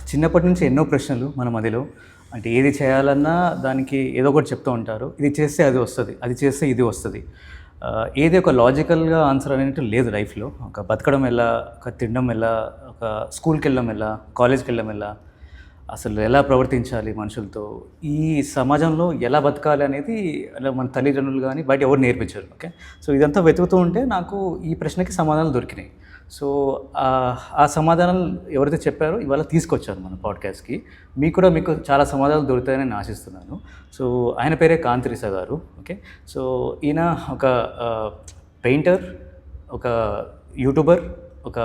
చిన్నప్పటి నుంచి ఎన్నో ప్రశ్నలు మన మదిలో. అంటే ఏది చేయాలన్నా దానికి ఏదో ఒకటి చెప్తూ ఉంటారు. ఇది చేస్తే అది వస్తది. అది చేస్తే ఇది వస్తది. ఏది ఒక లాజికల్‌గా ఆన్సర్ అనేటిది లేదు లైఫ్‌లో. ఒక బతకడం ఎలా? ఒక తినడం ఎలా? ఒక స్కూల్‌కెళ్ళడం ఎలా? కాలేజ్‌కెళ్ళడం ఎలా? అసలు ఎలా ప్రవర్తించాలి మనుషులతో? ఈ సమాజంలో ఎలా బతకాలి అనేది అలా మన తల్లిదండ్రులు గానీ, బయట ఎవరు నేర్పించరు. ఓకే. సో, ఇదంతా వెతుకుతూ ఉంటే నాకు ఈ ప్రశ్నకి సమాధానాలు దొరికినాయి. సో, ఆ సమాధానాలు ఎవరైతే చెప్పారో ఇవాళ తీసుకొచ్చాను మన పాడ్‌కాస్ట్‌కి. మీకు చాలా సమాధానాలు దొరుకుతాయని నేను ఆశిస్తున్నాను. సో, ఆయన పేరే కాంతిరిస గారు. ఓకే. సో, ఈయన ఒక పెయింటర్, ఒక యూట్యూబర్, ఒక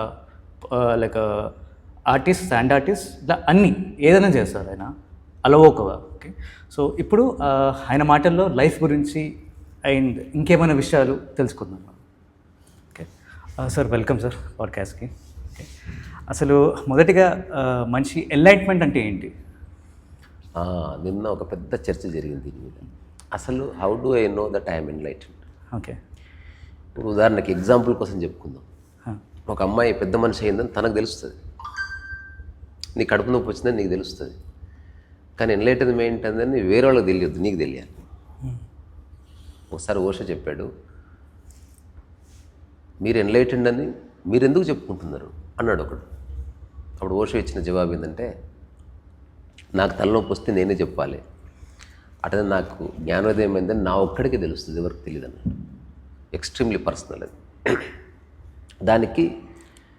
లైక్ ఆర్టిస్ట్, శాండ్ ఆర్టిస్ట్, ఇలా అన్నీ ఏదైనా చేస్తారు ఆయన అలవోకగా. ఓకే. సో, ఇప్పుడు ఆయన మాటల్లో లైఫ్ గురించి అండ్ ఇంకేమైనా విషయాలు తెలుసుకుందాం మనం. ఓకే. సార్ వెల్కమ్ సార్ పాడ్‌కాస్ట్‌కి. ఓకే. అసలు మొదటిగా మనిషి ఎన్‌లైట్‌మెంట్ అంటే ఏంటి? నిన్న ఒక పెద్ద చర్చ జరిగింది దీని మీద. అసలు how do I know that I'm enlightened? Okay. ఇప్పుడు ఉదాహరణకి ఎగ్జాంపుల్ కోసం చెప్పుకుందాం. ఒక అమ్మాయి పెద్ద మనిషి అయిందని తనకు తెలుస్తుంది, నీ కడుపు నొప్పి వచ్చిందని నీకు తెలుస్తుంది. కానీ ఎన్‌లైటెన్మెంట్ ఏంటందని వేరే వాళ్ళకి తెలియద్దు, నీకు తెలియాలి. ఒకసారి ఓషో చెప్పాడు, మీరు ఎన్‌లైటెన్డ్ అని మీరు ఎందుకు చెప్పుకుంటున్నారు అన్నాడు ఒకడు. అప్పుడు ఓషో ఇచ్చిన జవాబు ఏంటంటే, నాకు తలనొప్పి వస్తే నేనే చెప్పాలి, అట్లనే నాకు జ్ఞానోదయం ఏంటని నా ఒక్కడికే తెలుస్తుంది, ఎవరికి తెలియదు అన్నాడు. ఎక్స్ట్రీమ్లీ పర్సనల్ అది. దానికి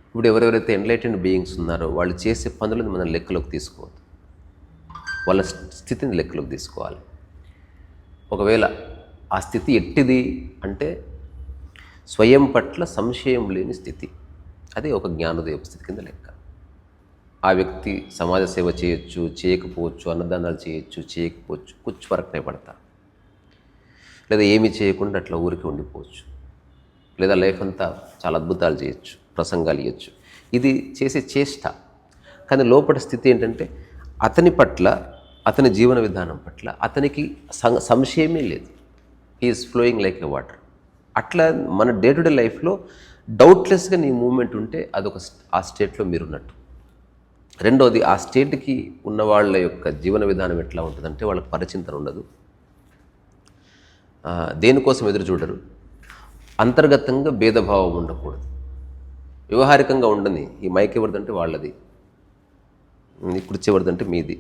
ఇప్పుడు ఎవరెవరైతే ఎన్‌లైటెన్డ్ బీయింగ్స్ ఉన్నారో వాళ్ళు చేసే పనులను మనం లెక్కలోకి తీసుకోవద్దు, వాళ్ళ స్థితిని లెక్కలోకి తీసుకోవాలి. ఒకవేళ ఆ స్థితి ఎట్టిది అంటే స్వయం పట్ల సంశయం లేని స్థితి, అది ఒక జ్ఞానోదయ స్థితి కింద లెక్క. ఆ వ్యక్తి సమాజ సేవ చేయొచ్చు, చేయకపోవచ్చు, అన్నదానాలు చేయొచ్చు, చేయకపోవచ్చు, కుచ్చు వరకునే పడతారు. లేదా ఏమీ చేయకుండా అట్లా ఊరికి ఉండిపోవచ్చు. లేదా లైఫ్ అంతా చాలా అద్భుతాలు చేయొచ్చు, ప్రసంగాలు ఇవ్వచ్చు. ఇది చేసే చేష్ట. కానీ లోపల స్థితి ఏంటంటే అతని పట్ల, అతని జీవన విధానం పట్ల అతనికి సంశయమే లేదు. He's flowing like a water. అట్లా మన డే టు డే లైఫ్లో డౌట్లెస్గా నీ మూమెంట్ ఉంటే అదొక ఆ స్టేట్లో మీరున్నట్టు. రెండోది, ఆ స్టేట్కి ఉన్న వాళ్ళ యొక్క జీవన విధానం ఎట్లా ఉంటుందంటే వాళ్ళకి పరిచింతన ఉండదు, దేనికోసం ఎదురు చూడరు, అంతర్గతంగా భేదభావం ఉండకూడదు, వ్యవహారికంగా ఉండని. ఈ మైక్ ఎవరిదంటే వాళ్ళది, ఈ కుర్చీ ఎవరిదంటే మీది.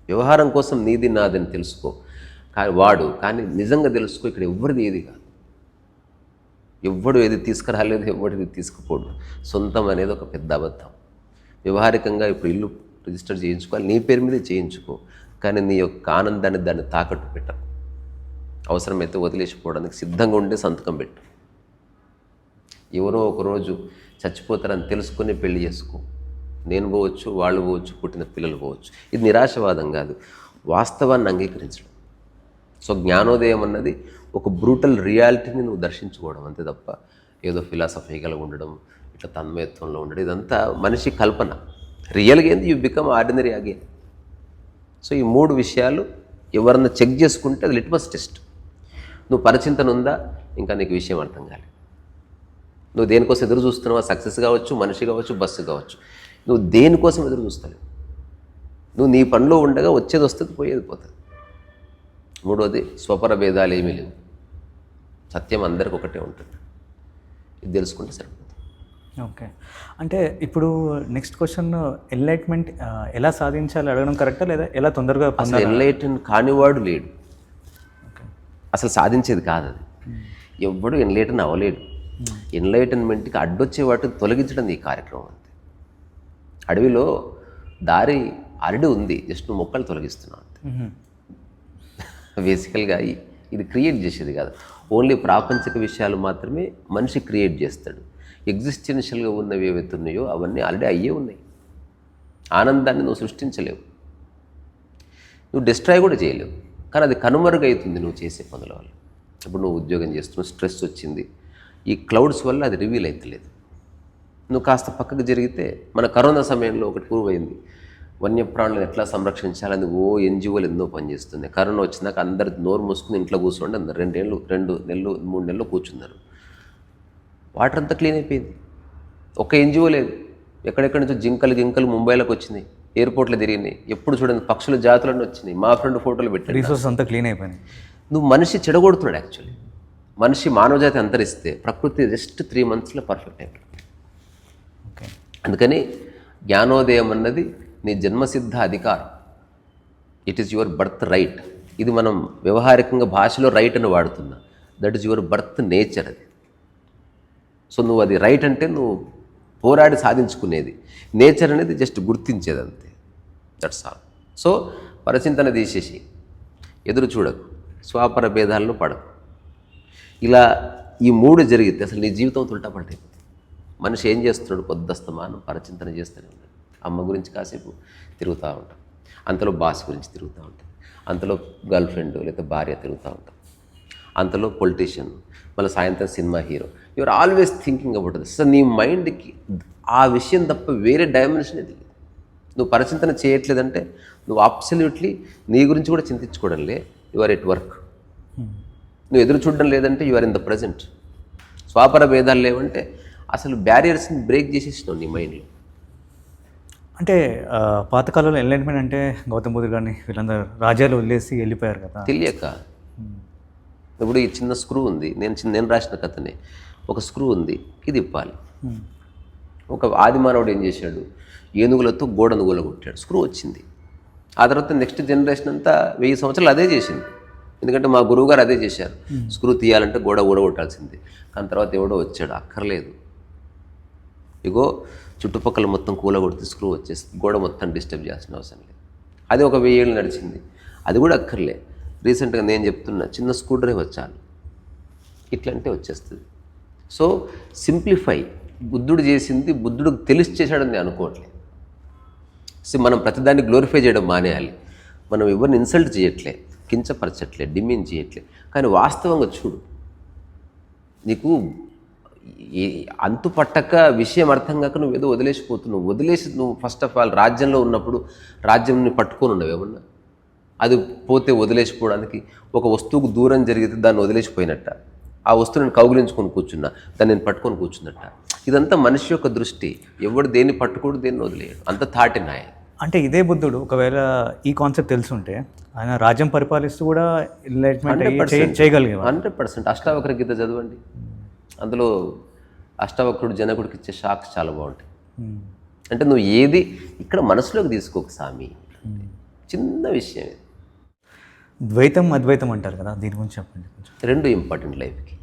వ్యవహారం కోసం నీది నాదని తెలుసుకో, కానీ నిజంగా తెలుసుకో, ఇక్కడ ఎవరిది ఏది కాదు. ఎవ్వడు ఏది తీసుకురాలేదు, ఎవడిది తీసుకుపోడు. సొంతం అనేది ఒక పెద్ద అబద్ధం. వ్యవహారికంగా ఇప్పుడు ఇల్లు రిజిస్టర్ చేయించుకోవాలి, నీ పేరు మీదే చేయించుకో, కానీ నీ యొక్క ఆనందాన్ని దాన్ని తాకట్టు పెట్టకు. అవసరమైతే వదిలేసిపోవడానికి సిద్ధంగా ఉండే సంతకం పెట్టు. ఎవరో ఒకరోజు చచ్చిపోతారని తెలుసుకుని పెళ్లి చేసుకో. నేను పోవచ్చు, వాళ్ళు పోవచ్చు, పుట్టిన పిల్లలు పోవచ్చు. ఇది నిరాశవాదం కాదు, వాస్తవాన్ని అంగీకరించడం. సో జ్ఞానోదయం అన్నది ఒక బ్రూటల్ రియాలిటీని నువ్వు దర్శించుకోవడం అంతే తప్ప ఏదో ఫిలాసఫీగా ఉండడం, ఇట్లా తన్మయత్వంలో ఉండడం, ఇదంతా మనిషి కల్పన. రియల్గా ఏంది, you become ordinary again. So ఈ మూడు విషయాలు ఎవరన్నా చెక్ చేసుకుంటే అది లిట్మస్ టెస్ట్. నువ్వు పరిచింతన ఉందా, ఇంకా నీకు విషయం అర్థం కాలేదు. నువ్వు దేనికోసం ఎదురు చూస్తున్నావా, సక్సెస్ కావచ్చు, మనిషి కావచ్చు, బస్సు కావచ్చు, నువ్వు దేనికోసం ఎదురు చూస్తలేవు. నువ్వు నీ పనిలో ఉండగా వచ్చేది వస్తుంది, పోయేది పోతుంది. మూడోది, స్వపర భేదాలు ఏమీ లేవు, సత్యం అందరికి ఒకటే ఉంటుంది. ఇది తెలుసుకుంటే సరిపోతుంది. ఓకే. అంటే ఇప్పుడు నెక్స్ట్ క్వశ్చన్, ఎన్‌లైట్‌మెంట్ ఎలా సాధించాలి అడగడం కరెక్టా, లేదా ఎలా తొందరగా అసలు ఎన్‌లైటెన్ కానివాడు లేడు, అసలు సాధించేది కాదు అది. ఎవ్వడు ఎన్‌లైటెన్ అవ్వలేడు. ఎన్‌లైటెన్మెంట్కి అడ్డొచ్చే వాటిని తొలగించడం ఈ కార్యక్రమం అంతే. అడవిలో దారి ఆల్రెడీ ఉంది, జస్ట్ నువ్వు మొక్కలు తొలగిస్తున్నావు అంతే. బేసికల్గా ఇది క్రియేట్ చేసేది కాదు, ఓన్లీ ప్రాపంచిక విషయాలు మాత్రమే మనిషి క్రియేట్ చేస్తాడు. ఎగ్జిస్టెన్షియల్గా ఉన్నవి ఏవైతే ఉన్నాయో అవన్నీ ఆల్రెడీ అయ్యే ఉన్నాయి. ఆనందాన్ని నువ్వు సృష్టించలేవు, నువ్వు డిస్ట్రాయ్ కూడా చేయలేవు, కానీ అది కనుమరుగవుతుంది నువ్వు చేసే పనుల వల్ల. ఇప్పుడు నువ్వు ఉద్యోగం చేస్తున్నావు, స్ట్రెస్ వచ్చింది, ఈ క్లౌడ్స్ వల్ల అది రివీల్ అవుతలేదు. నువ్వు కాస్త పక్కకు జరిగితే, మన కరోనా సమయంలో ఒకటి ప్రూవ్ అయింది, వన్యప్రాణులను ఎట్లా సంరక్షించాలని ఎన్జిఓలు ఎన్నో పనిచేస్తున్నాయి. కరోనా వచ్చినాక అందరు నోరు మూసుకుని ఇంట్లో కూర్చోండి అందరు 2 నెలలు 3 నెలలు కూర్చున్నారు. వాటర్ అంతా క్లీన్ అయిపోయింది, ఒక్క ఎన్జిఓ లేదు. ఎక్కడెక్కడి నుంచో జింకలు ముంబైలోకి వచ్చినాయి. ఎయిర్పోర్ట్లో తిరిగినాయి, ఎప్పుడు చూడండి పక్షుల జాతులన్నీ వచ్చినాయి, మా ఫ్రెండ్ ఫోటోలు పెట్టాడు. రీసోర్సెస్ అంతా క్లీన్ అయిపోయినాయి. నువ్వు మనిషి చెడగొడుతున్నాడు. యాక్చువల్లీ మనిషి మానవజాతి అంతరిస్తే ప్రకృతి జస్ట్ 3 monthsలో పర్ఫెక్ట్ అయిపోతుంది. ఓకే. అందుకని జ్ఞానోదయం అన్నది నీ జన్మసిద్ధ అధికారం. It is your birth right. ఇది మనం వ్యవహారికంగా భాషలో రైట్ అని వాడుతున్నా. That is your birth nature. అది సో నువ్వు అది రైట్ అంటే నువ్వు పోరాడి సాధించుకునేది. నేచర్ అనేది జస్ట్ గుర్తించేది అంతే. That's all. సో పరచింతన తీసేసి ఎదురు చూడకు, స్వాపర భేదాలను పడకు. ఇలా ఈ 3 జరిగితే అసలు నీ జీవితం తుల్టా పల్టైపోతుంది. మనిషి ఏం చేస్తున్నాడు? పొద్దుస్తమానం పరచింతన చేస్తూనే ఉంటాడు. అమ్మ గురించి కాసేపు తిరుగుతూ ఉంటాం, అంతలో బాస్ గురించి తిరుగుతూ ఉంటాం, అంతలో గర్ల్ ఫ్రెండ్ లేదా భార్య తిరుగుతూ ఉంటాం, అంతలో పొలిటీషియన్, మళ్ళీ సాయంత్రం cinema hero. You're always thinking about this. So నీ మైండ్కి ఆ విషయం తప్ప వేరే డైమెన్షన్ ఇది లేదు. నువ్వు పరచింతన చేయట్లేదంటే నువ్వు అబ్సల్యూట్లీ నీ గురించి కూడా చింతించుకోవడంలే. You are at work. నువ్వు ఎదురు చూడడం లేదంటే you are in the present. స్వాపర భేదాలు లేవంటే అసలు బ్యారియర్స్ని బ్రేక్ చేసేసినావు నీ మైండ్లో. అంటే పాతకాలంలో ఎన్లైట్మెంట్ అంటే గౌతమ్ బుద్ధుడు కానీ వీళ్ళందరూ రాజ్యాలు వదిలేసి వెళ్ళిపోయారు కదా. తెలియక ఇప్పుడు ఈ చిన్న స్క్రూ ఉంది, నేను రాసిన కథనే. ఒక స్క్రూ ఉంది, ఇది ఇప్పాలి. ఒక ఆదిమానవుడు ఏం చేశాడు? ఏనుగులతో గోడను కూలగొట్టాడు, స్క్రూ వచ్చింది. ఆ తర్వాత నెక్స్ట్ జనరేషన్ అంతా 1000 సంవత్సరాలు అదే చేసింది. ఎందుకంటే మా గురువుగారు అదే చేశారు. స్క్రూ తీయాలంటే గోడ ఊడగొట్టాల్సింది. కానీ తర్వాత ఎవడో వచ్చాడు, అక్కర్లేదు, ఇగో చుట్టుపక్కల మొత్తం కూలగొడితే స్క్రూ వచ్చేసి గోడ మొత్తం డిస్టర్బ్ చేయాల్సిన అవసరం లేదు. అది ఒక 1000 ఏళ్ళు నడిచింది, అది కూడా అక్కర్లే. రీసెంట్గా నేను చెప్తున్నా, చిన్న స్క్రూ డ్రైవర్ చాలు, ఇట్లంటే వచ్చేస్తుంది. So simplify. బుద్ధుడు చేసింది బుద్ధుడికి తెలిసి చేశాడని నేను అనుకోవట్లేదు. సో మనం ప్రతిదాన్ని గ్లోరిఫై చేయడం మానేయాలి. మనం ఎవరిని ఇన్సల్ట్ చేయట్లే, కించపరచట్లే, డిమీన్ చేయట్లే. కానీ వాస్తవంగా చూడు, నీకు అంతు పట్టక విషయం అర్థం కాక నువ్వు ఏదో వదిలేసిపోతున్నావు. నువ్వు ఫస్ట్ ఆఫ్ ఆల్ రాజ్యంలో ఉన్నప్పుడు రాజ్యంని పట్టుకొని ఉండవు ఏమన్నా. అది పోతే వదిలేసిపోవడానికి ఒక వస్తువుకు దూరం జరిగితే దాన్ని వదిలేసిపోయినట్ట, ఆ వస్తువు నేను కౌగిలించుకొని కూర్చున్నా, దాన్ని నేను పట్టుకొని కూర్చున్నట్ట. ఇదంతా మనిషి యొక్క దృష్టి. ఎవడు దేన్ని పట్టుకోడు, దేన్ని వదిలేయడు. అంత థాట్ నాయ. అంటే ఇదే బుద్ధుడు ఒకవేళ ఈ కాన్సెప్ట్ తెలుసుంటే ఆయన రాజ్యం పరిపాలిస్తూ కూడా ఎన్లైట్మెంట్ చేయగలిగే 100%. అష్టావక్ర గీత చదవండి, అందులో అష్టావక్రుడు జనకుడికి ఇచ్చే షాక్స్ చాలా బాగుంటాయి. అంటే నువ్వు ఏది ఇక్కడ మనసులోకి తీసుకోక స్వామి, చిన్న విషయం ఇది. ద్వైతం అద్వైతం అంటారు కదా, దీని గురించి చెప్పండి కొంచెం. 2 ఇంపార్టెంట్ లైఫ్కి.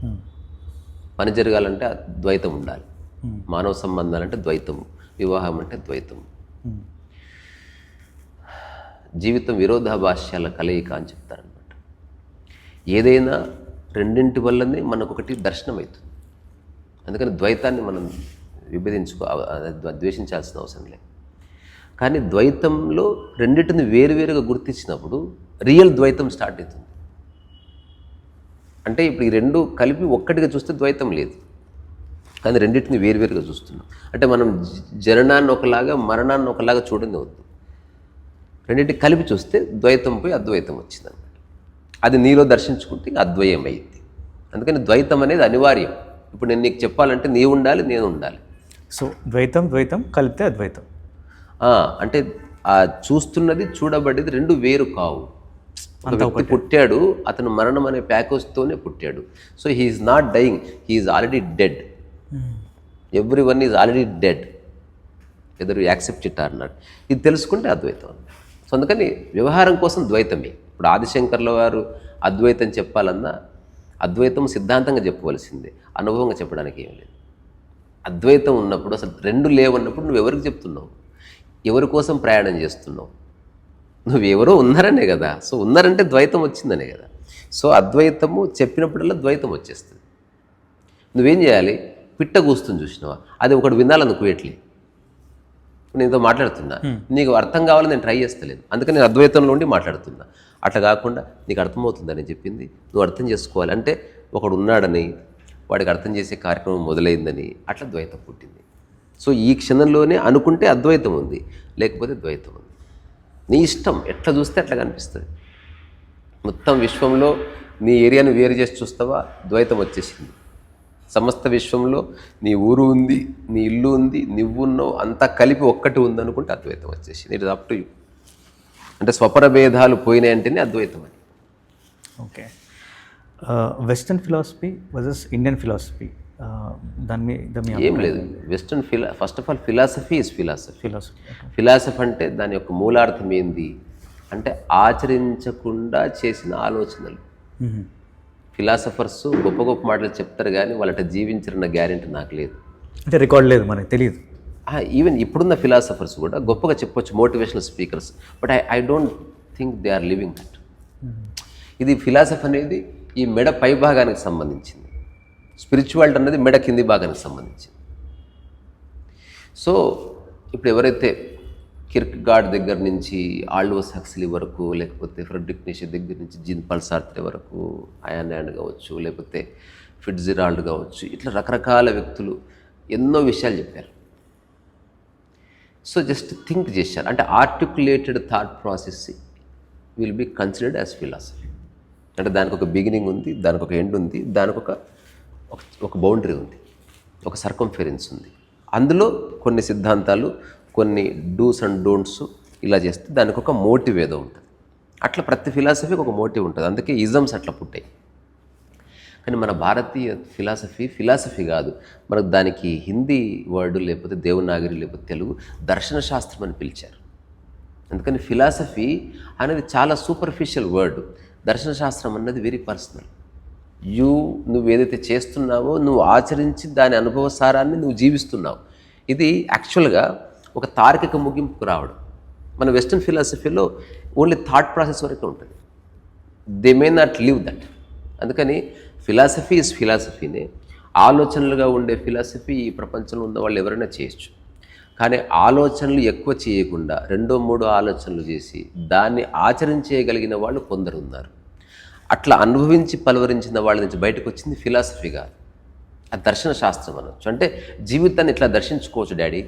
పని జరగాలంటే ద్వైతం ఉండాలి. మానవ సంబంధాలంటే ద్వైతము, వివాహం అంటే ద్వైతము. జీవితం విరోధాభాష్యాల కలయిక అని చెప్తారనమాట. ఏదైనా రెండింటి వల్లనే మనకొకటి దర్శనం అవుతుంది. అందుకని ద్వైతాన్ని మనం ద్వేషించాల్సిన అవసరం లేదు. కానీ ద్వైతంలో రెండింటిని వేరువేరుగా గుర్తించినప్పుడు రియల్ ద్వైతం స్టార్ట్ అవుతుంది. అంటే ఇప్పుడు ఈ 2 కలిపి ఒక్కటిగా చూస్తే ద్వైతం లేదు, కానీ రెండింటిని వేరువేరుగా చూస్తున్నాం. అంటే మనం జననాన్ని ఒకలాగా మరణాన్ని ఒకలాగా చూడని వద్దు. రెండింటిని కలిపి చూస్తే ద్వైతం పోయి అద్వైతం వచ్చిందన్నమాట. అది నీలో దర్శించుకుంటే అద్వయం అయింది. అందుకని ద్వైతం అనేది అనివార్యం. ఇప్పుడు నేను నీకు చెప్పాలంటే నీవు ఉండాలి, నేను ఉండాలి. సో ద్వైతం ద్వైతం కలిపితే అద్వైతం. అంటే ఆ చూస్తున్నది చూడబడేది 2 వేరు కావు. ఒక వ్యక్తి పుట్టాడు, అతను మరణం అనే ప్యాకేజ్తోనే పుట్టాడు. So he's not dying, he's already dead. Every one is already dead, whether accept it or not. ఇది తెలుసుకుంటే అద్వైతం. సో అందుకని వ్యవహారం కోసం ద్వైతమే. ఇప్పుడు ఆదిశంకర్ల వారు అద్వైతం చెప్పాలన్నా అద్వైతం సిద్ధాంతంగా చెప్పవలసిందే, అనుభవంగా చెప్పడానికి ఏం లేదు. అద్వైతం ఉన్నప్పుడు అసలు 2 లేవన్నప్పుడు నువ్వు ఎవరికి చెప్తున్నావు? ఎవరి కోసం ప్రయాణం చేస్తున్నావు? నువ్వెవరో ఉన్నారనే కదా. సో ఉన్నారంటే ద్వైతం వచ్చిందనే కదా. సో అద్వైతము చెప్పినప్పుడల్లా ద్వైతం వచ్చేస్తుంది. నువ్వేం చేయాలి? పిట్ట కూస్తుంది చూసినావా, అది ఒకటి వినాలనుకోవట్లే. నేనుతో మాట్లాడుతున్నా, నీకు అర్థం కావాలని నేను ట్రై చేస్తలేను, అందుకని నేను అద్వైతంలో ఉండి మాట్లాడుతున్నా. అట్లా కాకుండా నీకు అర్థమవుతుందని చెప్పింది నువ్వు అర్థం చేసుకోవాలి. అంటే ఒకడు ఉన్నాడని, వాడికి అర్థం చేసే కార్యక్రమం మొదలైందని, అట్లా ద్వైతం పుట్టింది. సో ఈ క్షణంలోనే అనుకుంటే అద్వైతం ఉంది, లేకపోతే ద్వైతం ఉంది. నీ ఇష్టం, ఎట్లా చూస్తే అట్లా కనిపిస్తుంది. మొత్తం విశ్వంలో నీ ఏరియాను వేరు చేసి చూస్తావా, ద్వైతం వచ్చేసింది. సమస్త విశ్వంలో నీ ఊరు ఉంది, నీ ఇల్లు ఉంది, నువ్వున్నావు, అంతా కలిపి ఒక్కటి ఉందనుకుంటే అద్వైతం వచ్చేసింది. It is up to you. అంటే స్వపర భేదాలు పోయినాయంటేనే అద్వైతం అని. Okay. Western philosophy versus Indian philosophy, దాని ఏం లేదు. Western first of all philosophy is philosophy. Philosophy philosophy అంటే దాని యొక్క మూలార్థం ఏంది అంటే ఆచరించకుండా చేసిన ఆలోచనలు. ఫిలాసఫర్స్ గొప్ప గొప్ప మాటలు చెప్తారు కానీ వాళ్ళట జీవించారన్న గ్యారెంటీ నాకు లేదు. అంటే రికార్డ్ లేదు, మనకు తెలియదు. ఈవెన్ ఇప్పుడున్న ఫిలాసఫర్స్ కూడా గొప్పగా చెప్పొచ్చు, motivational speakers, but I don't think they are living that. ఇది ఫిలాసఫీ అనేది ఈ మెడ పై భాగానికి సంబంధించింది, స్పిరిచువాలిటీ అనేది మెడ కింది భాగానికి సంబంధించింది. సో ఇప్పుడు ఎవరైతే కిర్క్గార్డ్ దగ్గర నుంచి ఆల్డోస్ హక్స్లీ వరకు, లేకపోతే ఫ్రెడ్రిక్ నీషే దగ్గర నుంచి జీన్ పాల్ సార్త్రే వరకు, అయాన్ ర్యాండ్ కావచ్చు, లేకపోతే ఫిట్జ్జెరాల్డ్ కావచ్చు, ఇట్లా రకరకాల వ్యక్తులు ఎన్నో విషయాలు చెప్పారు. సో జస్ట్ థింక్ చేశారు. అంటే articulated thought process will be considered as philosophy. అంటే దానికి ఒక బిగినింగ్ ఉంది, దానికి ఒక ఎండ్ ఉంది, దానికి ఒక బౌండరీ ఉంది, ఒక సర్కంఫరెన్స్ ఉంది. అందులో కొన్ని సిద్ధాంతాలు, కొన్ని డూస్ అండ్ డోంట్స్ ఇలా చేస్తే దానికి ఒక మోటివ్ ఏదో ఉంటుంది. అట్లా ప్రతి ఫిలాసఫీకి ఒక మోటివ్ ఉంటుంది. అందుకే ఇజమ్స్ అట్లా పుట్టాయి. కానీ మన భారతీయ ఫిలాసఫీ కాదు, మనకు దానికి హిందీ వర్డు లేకపోతే దేవనాగరి లేకపోతే తెలుగు దర్శన శాస్త్రం అని పిలిచారు. అందుకని ఫిలాసఫీ అనేది చాలా సూపర్ఫిషియల్ వర్డ్. దర్శన శాస్త్రం అన్నది వెరీ పర్సనల్. నువ్వు ఏదైతే చేస్తున్నావో నువ్వు ఆచరించి దాని అనుభవ సారాన్ని నువ్వు జీవిస్తున్నావు. ఇది యాక్చువల్గా ఒక తార్కిక ముగింపుకు రావడం. మన వెస్టర్న్ ఫిలాసఫీలో ఓన్లీ థాట్ ప్రాసెస్ వరకే ఉంటుంది. They may not live that. అందుకని ఫిలాసఫీ ఇస్ ఫిలాసఫీనే. ఆలోచనలుగా ఉండే ఫిలాసఫీ ఈ ప్రపంచంలో ఉన్న వాళ్ళు ఎవరైనా చేయొచ్చు. కానీ ఆలోచనలు ఎక్కువ చేయకుండా 2-3 ఆలోచనలు చేసి దాన్ని ఆచరించేయగలిగిన వాళ్ళు కొందరు ఉన్నారు. అట్లా అనుభవించి పలువరించిన వాళ్ళ నుంచి బయటకు వచ్చింది ఫిలాసఫీ కాదు, అది దర్శన శాస్త్రం అనొచ్చు. అంటే జీవితాన్ని ఇట్లా దర్శించుకోవచ్చు డాడీ,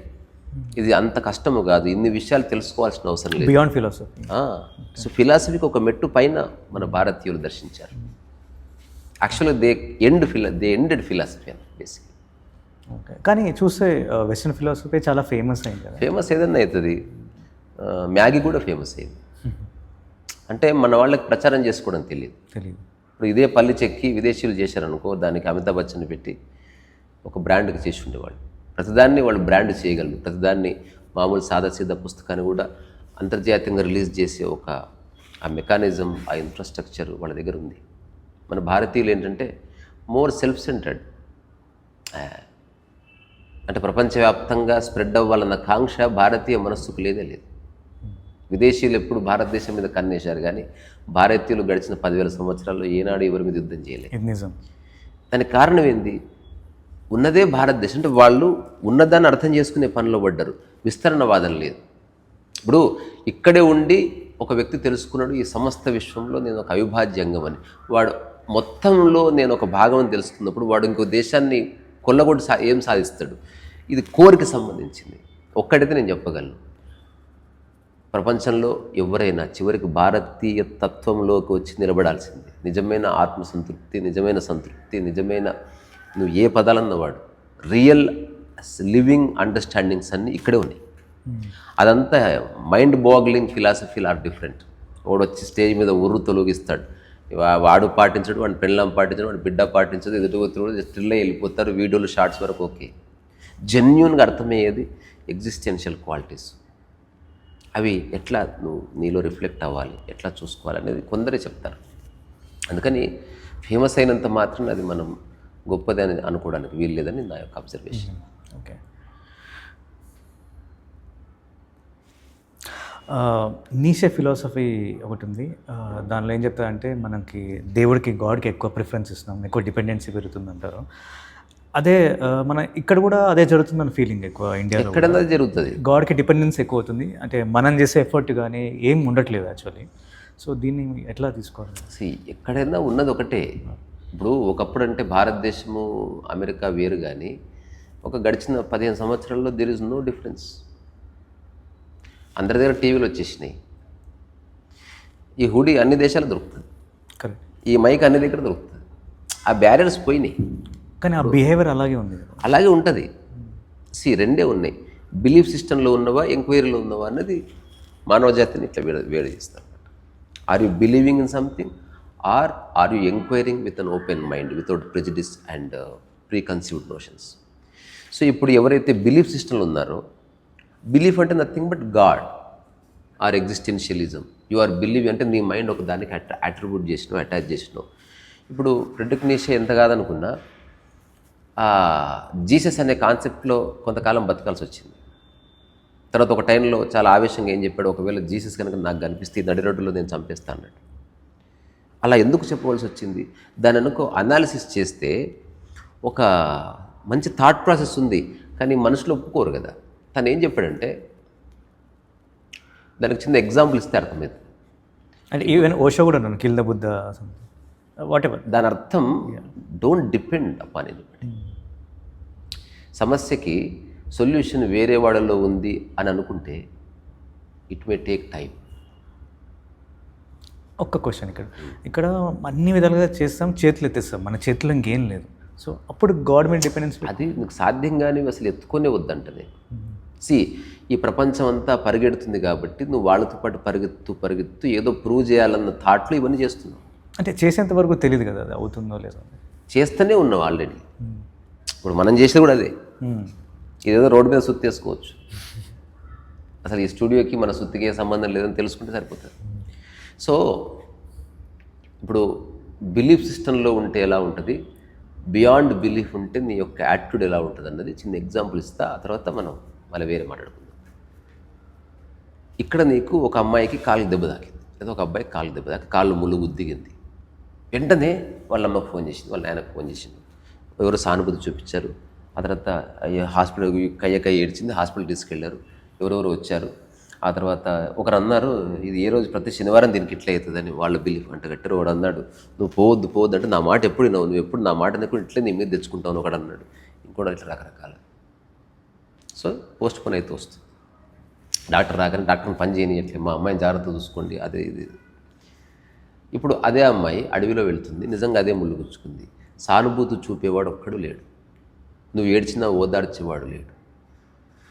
ఇది అంత కష్టము కాదు, ఇన్ని విషయాలు తెలుసుకోవాల్సిన అవసరం లేదు. Beyond philosophy. సో ఫిలాసఫీకి ఒక మెట్టు పైన మన భారతీయులు దర్శించారు. యాక్చువల్గా దే ఎండెడ్ ఫిలాసఫీ అని బేసిక్లీ. ఓకే. కానీ చూస్తే వెస్టర్న్ ఫిలాసఫీ చాలా ఫేమస్ అయింది కదా. ఫేమస్ ఏదన్నా అవుతుంది. మ్యాగీ కూడా ఫేమస్ అయింది. అంటే మన వాళ్ళకి ప్రచారం చేసుకోవడం తెలియదు. ఇప్పుడు ఇదే పల్లి చెక్కి విదేశీయులు చేశారనుకో, దానికి అమితాబ్ బచ్చన్ పెట్టి ఒక బ్రాండ్కి చేసి ఉండేవాళ్ళు. ప్రతిదాన్ని వాళ్ళు బ్రాండ్ చేయగలరు. ప్రతిదాన్ని మామూలు సాదాసీదా పుస్తకాన్ని కూడా అంతర్జాతీయంగా రిలీజ్ చేసే ఆ మెకానిజం, ఆ ఇన్ఫ్రాస్ట్రక్చర్ వాళ్ళ దగ్గర ఉంది. మన భారతీయులు ఏంటంటే మోర్ సెల్ఫ్ సెంటర్డ్. అంటే ప్రపంచవ్యాప్తంగా స్ప్రెడ్ అవ్వాలన్న కాంక్ష భారతీయ మనస్సుకు లేదు. విదేశీయులు ఎప్పుడు భారతదేశం మీద కన్నేశారు, కానీ భారతీయులు గడిచిన 10,000 సంవత్సరాల్లో ఏనాడు ఎవరి మీద యుద్ధం చేయలేదు. దానికి కారణం ఏంది? ఉన్నదే భారతదేశం. అంటే వాళ్ళు ఉన్నదాన్ని అర్థం చేసుకునే పనిలో పడ్డారు, విస్తరణవాదం లేదు. ఇప్పుడు ఇక్కడే ఉండి ఒక వ్యక్తి తెలుసుకున్నాడు, ఈ సమస్త విశ్వంలో నేను ఒక అవిభాజ్యంగం అని. వాడు మొత్తంలో నేను ఒక భాగం అని తెలుసుకున్నప్పుడు వాడు ఇంకో దేశాన్ని కొల్లగొట్టి ఏం సాధిస్తాడు? ఇది కోరికి సంబంధించింది. ఒక్కడైతే నేను చెప్పగలను, ప్రపంచంలో ఎవరైనా చివరికి భారతీయ తత్వంలోకి వచ్చి నిలబడాల్సింది. నిజమైన ఆత్మసంతృప్తి, నిజమైన సంతృప్తి, నిజమైన నువ్వు ఏ పదాలన్న వాడు, రియల్ లివింగ్ అండర్స్టాండింగ్స్ అన్నీ ఇక్కడే ఉన్నాయి. అదంతా మైండ్ బాగ్లింగ్ ఫిలాసఫీలు ఆర్ డిఫరెంట్. వాడు వచ్చి స్టేజ్ మీద ఉర్రు తొలగిస్తాడు, వాడు పాటించడు, వాడి పెళ్ళం పాటించడు, వాడి బిడ్డ పాటించదు, ఎదుటి స్టిల్లే వెళ్ళిపోతారు, వీడియోలు షార్ట్స్ వరకు. ఓకే, జెన్యూన్గా అర్థమయ్యేది ఎగ్జిస్టెన్షియల్ క్వాలిటీస్. అవి ఎట్లా నువ్వు నీలో రిఫ్లెక్ట్ అవ్వాలి, ఎట్లా చూసుకోవాలి అనేది కొందరే చెప్తారు. అందుకని ఫేమస్ అయినంత మాత్రం అది మనం గొప్పది అని అనుకోవడానికి వీలు లేదని నా యొక్క అబ్జర్వేషన్. ఓకే. నీషే ఫిలాసఫీ ఒకటి ఉంది. దానిలో ఏం చెప్తారంటే మనకి దేవుడికి, గాడ్కి ఎక్కువ ప్రిఫరెన్స్ ఇస్తున్నాం, ఎక్కువ డిపెండెన్సీ పెరుగుతుంది అంటారు. అదే మన ఇక్కడ కూడా అదే జరుగుతుందని ఫీలింగ్ ఎక్కువ ఇండియాలో. ఎక్కడన్నా జరుగుతుంది. గాడ్కి డిపెండెన్స్ ఎక్కువ అవుతుంది, అంటే మనం చేసే ఎఫర్ట్ కానీ ఏం ఉండట్లేదు యాక్చువల్లీ. సో దీన్ని ఎట్లా తీసుకోవాలి? ఎక్కడైనా ఉన్నది ఒకటే. ఇప్పుడు ఒకప్పుడు అంటే భారతదేశము అమెరికా వేరు, కానీ ఒక గడిచిన 15 సంవత్సరాల్లో దెర్ ఇస్ నో డిఫరెన్స్. అందరి దగ్గర టీవీలు వచ్చేసినాయి. ఈ హుడీ అన్ని దేశాలు దొరుకుతుంది, ఈ మైక్ అన్ని దగ్గర దొరుకుతుంది. ఆ బ్యారియర్స్ పోయినాయి. కానీ ఆ బిహేవియర్ అలాగే ఉంది కదా. అలాగే ఉంటుంది. రెండే ఉన్నాయి, బిలీఫ్ సిస్టంలో ఉన్నవా ఎంక్వైరీలో ఉన్నవా అన్నది మానవ జాతిని ఇట్లా వేడి చేస్తారు. Are you believing in something are you enquiring with an open mind without prejudice and preconceived notions. So ఇప్పుడు ఎవరైతే బిలీఫ్ సిస్టంలో ఉన్నారో, బిలీఫ్ అంటే nothing but God or existentialism. You are believe అంటే నీ మైండ్ ఒక దానికి అట్రిబ్యూట్ చేసినావు, అటాచ్ చేసినావు. ఇప్పుడు ఫ్రెడరిక్ నీషే ఎంత కాదనుకున్నా జీసస్ అనే కాన్సెప్ట్లో కొంతకాలం బతకాల్సి వచ్చింది. తర్వాత ఒక టైంలో చాలా ఆవేశంగా ఏం చెప్పాడు, ఒకవేళ జీసస్ కనుక నాకు కనిపిస్తే నడి రోడ్డులో నేను చంపేస్తాను అన్నట్టు. అలా ఎందుకు చెప్పవలసి వచ్చింది? దాని అనుకో అనాలిసిస్ చేస్తే ఒక మంచి థాట్ ప్రాసెస్ ఉంది, కానీ మనుషులు ఒప్పుకోరు కదా. తను ఏం చెప్పాడంటే, దానికి చిన్న ఎగ్జాంపుల్ ఇస్తే అర్థమైంది. అంటే ఈవెన్ ఓషో కూడా నన్ను kill the Buddha what ever. దాని అర్థం డోంట్ డిపెండ్ అపాన్ ఎనీబడి. సమస్యకి సొల్యూషన్ వేరే వాళ్ళలో ఉంది అని అనుకుంటే ఇట్ మే టేక్ టైం. ఒక్క క్వశ్చన్ ఇక్కడ అన్ని విధాలుగా చేస్తాం, చేతులు ఎత్తేస్తాం, మన చేతిలో ఇంకేం లేదు. సో అప్పుడు గవర్నమెంట్ డిపెండెన్స్ అది నీకు సాధ్యంగానే అసలు ఎత్తుకొనే వద్దంటది. ఈ ప్రపంచం అంతా పరిగెడుతుంది కాబట్టి నువ్వు వాళ్ళతో పాటు పరిగెత్తు ఏదో ప్రూవ్ చేయాలన్న థాట్లో ఇవన్నీ చేస్తున్నావు. అంటే చేసేంత వరకు తెలియదు కదా అది అవుతుందో లేదో. చేస్తూనే ఉన్నావు ఆల్రెడీ. ఇప్పుడు మనం చేసేది కూడా అదే. ఇదేదో రోడ్డు మీద సుత్తి వేసుకోవచ్చు, అసలు ఈ స్టూడియోకి మన సుత్తికి ఏ సంబంధం లేదని తెలుసుకుంటే సరిపోతుంది. సో ఇప్పుడు బిలీఫ్ సిస్టంలో ఉంటే ఎలా ఉంటుంది, బియాండ్ బిలీఫ్ ఉంటే నీ యొక్క యాటిట్యూడ్ ఎలా ఉంటుంది అన్నది చిన్న ఎగ్జాంపుల్ ఇస్తా. ఆ తర్వాత మనం మళ్ళీ వేరే మాట్లాడుకుందాం. ఇక్కడ నీకు ఒక అమ్మాయికి కాలుకి దెబ్బ తాకింది, లేదా ఒక అబ్బాయికి కాలుకి దెబ్బ తాకి కాళ్ళు ముళ్ళు గుద్దిగింది. వెంటనే వాళ్ళ అమ్మకు ఫోన్ చేసింది, వాళ్ళ నాయనకు ఫోన్ చేసింది. ఎవరో సానుభూతి చూపించారు. ఆ తర్వాత హాస్పిటల్ కయ్య ఏడ్చింది, హాస్పిటల్ తీసుకెళ్లారు. ఎవరెవరు వచ్చారు. ఆ తర్వాత ఒకరు అన్నారు, ఇది ఏ రోజు ప్రతి శనివారం దీనికి ఇట్లా అవుతుందని వాళ్ళ బిలీఫ్ అంట కట్టారు. వాడు అన్నాడు, నువ్వు పోవద్దు అంటే నా మాట ఎప్పుడు నువ్వు ఎప్పుడు నా మాట కూడా ఇట్లే నీ మీద తెచ్చుకుంటావు ఒకడు అన్నాడు. ఇంకోటి ఇట్లా రకరకాల. సో పోస్ట్ పోన్ అయితే వస్తుంది. డాక్టర్ రాగానే డాక్టర్ని పని చేయనియట్లే, మా అమ్మాయిని జాగ్రత్త చూసుకోండి, అదే ఇది. ఇప్పుడు అదే అమ్మాయి అడవిలో వెళ్తుంది, నిజంగా అదే ముళ్ళు గుచ్చుకుంది. సానుభూతి చూపేవాడు ఒక్కడు లేడు, నువ్వు ఏడ్చినా ఓదార్చేవాడు లేడు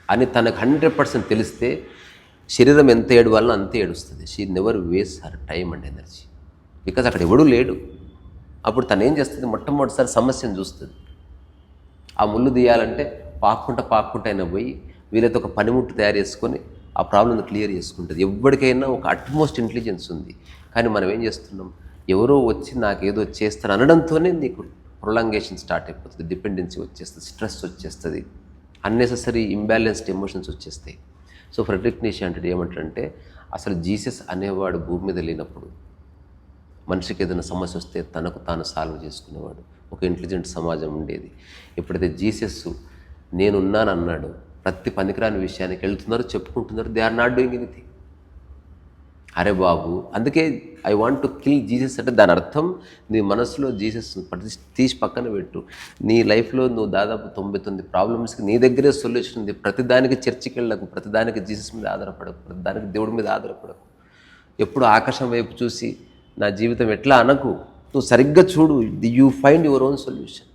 అని తనకు 100% తెలిస్తే శరీరం ఎంత ఏడవాలనో అంతే ఏడుస్తుంది. She never waste her time and energy, because అక్కడ ఎవడూ లేడు. అప్పుడు తను ఏం చేస్తుంది, మొట్టమొదటిసారి సమస్యను చూస్తుంది. ఆ ముళ్ళు తీయాలంటే పాక్కుంటా అయినా పోయి వీళ్ళతో ఒక పనిముట్టు తయారు చేసుకొని ఆ ప్రాబ్లమ్ని క్లియర్ చేసుకుంటుంది. ఎవరికైనా ఒక అట్మోస్ట్ ఇంటెలిజెన్స్ ఉంది, కానీ మనం ఏం చేస్తున్నాం, ఎవరో వచ్చి నాకేదో చేస్తారు అనడంతోనే నీకు ప్రొలాంగేషన్ స్టార్ట్ అయిపోతుంది, డిపెండెన్సీ వచ్చేస్తుంది, స్ట్రెస్ వచ్చేస్తుంది, అన్నెసెసరీ ఇంబ్యాలెన్స్డ్ ఎమోషన్స్ వచ్చేస్తాయి. సో ఫ్రెడరిక్ నీషే అంటే ఏమంటాడంటే, అసలు జీసస్ అనేవాడు భూమి మీద లేనప్పుడు మనిషికి ఏదైనా సమస్య వస్తే తనకు తాను సాల్వ్ చేసుకునేవాడు, ఒక ఇంటెలిజెంట్ సమాజం ఉండేది. ఎప్పుడైతే జీసస్ నేనున్నాను అన్నాడు, ప్రతి పనికిరాని విషయానికి వెళ్తున్నారు, చెప్పుకుంటున్నారు, they are not doing anything. అరే బాబు, అందుకే I want to kill Jesus అంటే దాని అర్థం నీ మనసులో జీసస్ తీసి పక్కన పెట్టు. నీ లైఫ్లో నువ్వు దాదాపు 99 ప్రాబ్లమ్స్కి నీ దగ్గరే సొల్యూషన్ ఉంది. ప్రతిదానికి చర్చికి వెళ్ళకు, ప్రతిదానికి జీసస్ మీద ఆధారపడకు, ప్రతిదానికి దేవుడి మీద ఆధారపడకు. ఎప్పుడు ఆకాశం వైపు చూసి నా జీవితం ఎట్లా అనకు, నువ్వు సరిగ్గా చూడు, you find your own solution,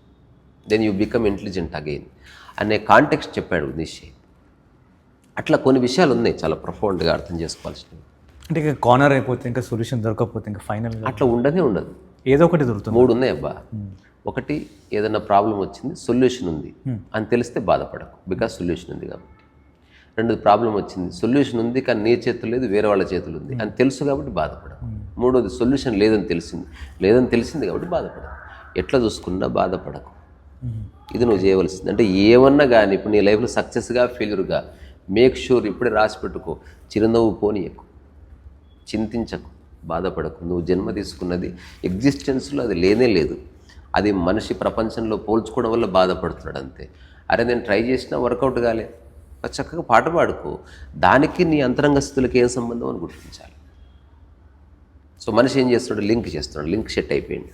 then you become intelligent again అనే కాంటెక్స్ట్ చెప్పాడు నీషే. అట్లా కొన్ని విషయాలు ఉన్నాయి చాలా ప్రొఫౌండ్గా అర్థం చేసుకోవాల్సినవి. అంటే ఇంకా కార్నర్ అయిపోతే, ఇంకా సొల్యూషన్ దొరకకపోతే ఇంకా ఫైనల్గా అట్లా ఉండదు, ఏదో ఒకటి దొరుకుతుంది. 3 ఉన్నాయి అబ్బా. ఒకటి, ఏదైనా ప్రాబ్లం వచ్చింది, సొల్యూషన్ ఉంది అని తెలిస్తే బాధపడకు, బికాజ్ సొల్యూషన్ ఉంది కాబట్టి. 2, ప్రాబ్లం వచ్చింది, సొల్యూషన్ ఉంది కానీ నీ చేతులు లేదు, వేరే వాళ్ళ చేతులు ఉంది అని తెలుసు కాబట్టి బాధపడకు. 3, సొల్యూషన్ లేదని తెలిసింది కాబట్టి బాధపడకు. ఎట్లా చూసుకున్నా బాధపడకు. ఇది నువ్వు చేయవలసింది. అంటే ఏమన్నా కానీ ఇప్పుడు నీ లైఫ్లో సక్సెస్గా ఫెయిల్యూర్గా మేక్ షూర్ ఇప్పుడే రాసి పెట్టుకో, చిరునవ్వు పోనీయకు, చింతించకు, బాధపడకు. నువ్వు జన్మ తీసుకున్నది ఎగ్జిస్టెన్స్లో అది లేనే లేదు, అది మనిషి ప్రపంచంలో పోల్చుకోవడం వల్ల బాధపడుతున్నాడు అంతే. అరే నేను ట్రై చేసినా వర్కౌట్ కాలే, చక్కగా పాట పాడుకో, దానికి నీ అంతరంగ స్థితులకి ఏం సంబంధం అని గుర్తించాలి. సో మనిషి ఏం చేస్తున్నాడు, లింక్ సెట్ అయిపోయింది.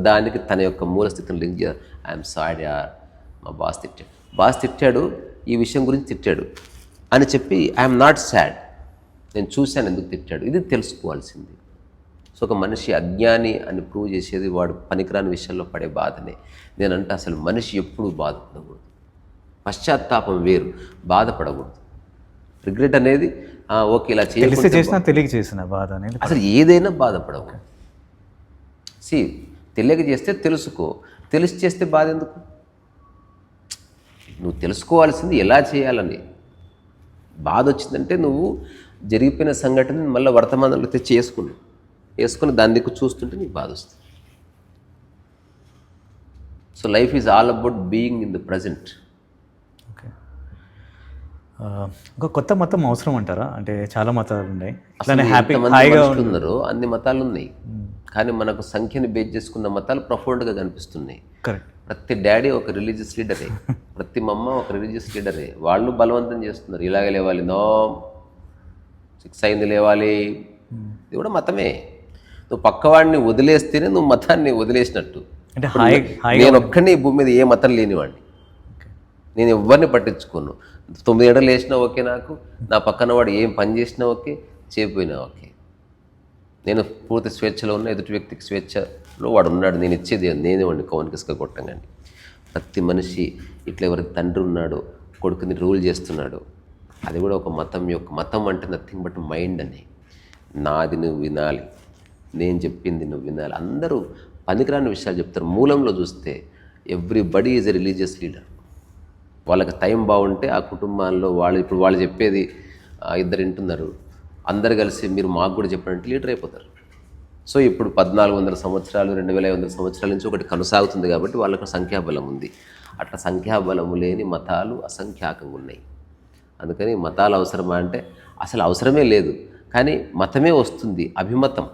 దానికి తన యొక్క మూల స్థితిని లింక్ చేయాలి. ఐఎమ్ సారీ యార్, మా బాస్ తిట్టాడు, ఈ విషయం గురించి తిట్టాడు అని చెప్పి ఐఎమ్ నాట్ సాడ్, నేను చూశాను ఎందుకు తిట్టాడు, ఇది తెలుసుకోవాల్సింది. సో ఒక మనిషి అజ్ఞాని అని ప్రూవ్ చేసేది వాడు పనికిరాని విషయాల్లో పడే బాధనే. నేనంటే అసలు మనిషి ఎప్పుడూ బాధపడకూడదు. పశ్చాత్తాపం వేరు, బాధపడకూడదు. రిగ్రెట్ అనేది ఓకే ఇలా తెలిసి చేసినా తెలియక చేసిన బాధ అనేది అసలు ఏదైనా బాధపడకూడదు. తెలియక చేస్తే తెలుసుకో, తెలిసి చేస్తే బాధ ఎందుకు? నువ్వు తెలుసుకోవాల్సింది ఎలా చేయాలని. బాధ వచ్చిందంటే నువ్వు జరిగిపోయిన సంఘటనని మళ్ళీ వర్తమానంలో తెచ్చి వేసుకుని దాని దిక్కు చూస్తుంటే నీకు బాధ వస్తుంది. So life is all about being in the present. Okay. ఒక కొత్త మతం అవసరం అంటారా? అంటే చాలా మతాలు ఉన్నాయి, అట్లానే హ్యాపీగా ఉన్నారు, అన్ని మతాలు ఉన్నాయి. కానీ మనకు సంఖ్యని బేస్ చేసుకున్న మతాలు ప్రొఫౌండ్గా కనిపిస్తున్నాయి. కరెక్ట్. ప్రతి డాడీ ఒక రిలీజియస్ లీడరే, ప్రతి మమ్మ ఒక రిలీజియస్ లీడరే. వాళ్ళు బలవంతం చేస్తున్నారు, ఇలాగే లేవాలి, నో 6 అయింది లేవాలి. ఇది కూడా మతమే. నువ్వు పక్కవాడిని వదిలేస్తేనే నువ్వు మతాన్ని వదిలేసినట్టు. అంటే నేను ఒక్కడిని ఈ భూమి మీద ఏ మతం లేనివాడిని, నేను ఎవరిని పట్టించుకోను. 9 ఏళ్ళు వేసినా ఓకే, నాకు నా పక్కన వాడు ఏం పని చేసినా ఓకే, చేయకపోయినా ఓకే. నేను పూర్తి స్వేచ్ఛలో ఉన్న, ఎదుటి వ్యక్తికి స్వేచ్ఛలో వాడు ఉన్నాడు, నేను ఇచ్చేది నేనే వాడిని కౌనికిసుక కొట్టండి. ప్రతి మనిషి ఇట్లా ఎవరికి తండ్రి ఉన్నాడో కొడుకుని రూల్ చేస్తున్నాడు. అది కూడా ఒక మతం యొక్క మతం అంటే నథింగ్ బట్ మైండ్ అని. నాది నువ్వు వినాలి, నేను చెప్పింది నువ్వు వినాలి. అందరూ పనికిరాని విషయాలు చెప్తారు. మూలంలో చూస్తే everybody is a religious leader. వాళ్ళకి టైం బాగుంటే ఆ కుటుంబాల్లో ఇప్పుడు వాళ్ళు చెప్పేది 2 వింటున్నారు, అందరు కలిసి మీరు మాకు కూడా చెప్పినట్టు లీడర్ అయిపోతారు. సో ఇప్పుడు 1400 సంవత్సరాలు 2500 సంవత్సరాల నుంచి ఒకటి కొనసాగుతుంది కాబట్టి వాళ్ళకు సంఖ్యాబలం ఉంది. అట్లా సంఖ్యాబలము లేని మతాలు అసంఖ్యాకంగా ఉన్నాయి. అందుకని మతాలు అవసరమా అంటే అసలు అవసరమే లేదు. కానీ మతమే వస్తుంది, అభిమతం.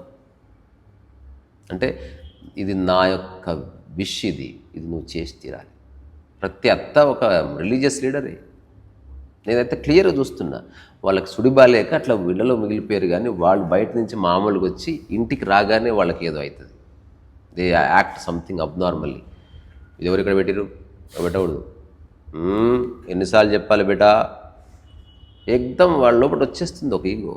అంటే ఇది నా యొక్క విష్, ఇది నువ్వు చేసి తీరాలి. ప్రతి అత్త ఒక రిలీజియస్ లీడరే. నేనైతే క్లియర్గా చూస్తున్నా, వాళ్ళకి సుడిబాలేక అట్లా వీళ్ళలో మిగిలిపోయారు. కానీ వాళ్ళు బయట నుంచి మామూలుగా వచ్చి ఇంటికి రాగానే వాళ్ళకి ఏదో అవుతుంది. They act something abnormally. ఇది ఎవరు ఇక్కడ పెట్టిరు, పెట్టకూడదు, ఎన్నిసార్లు చెప్పాలి బేటా, ఎగ్దం వాళ్ళ లోపల వచ్చేస్తుంది ఒక ఈగో.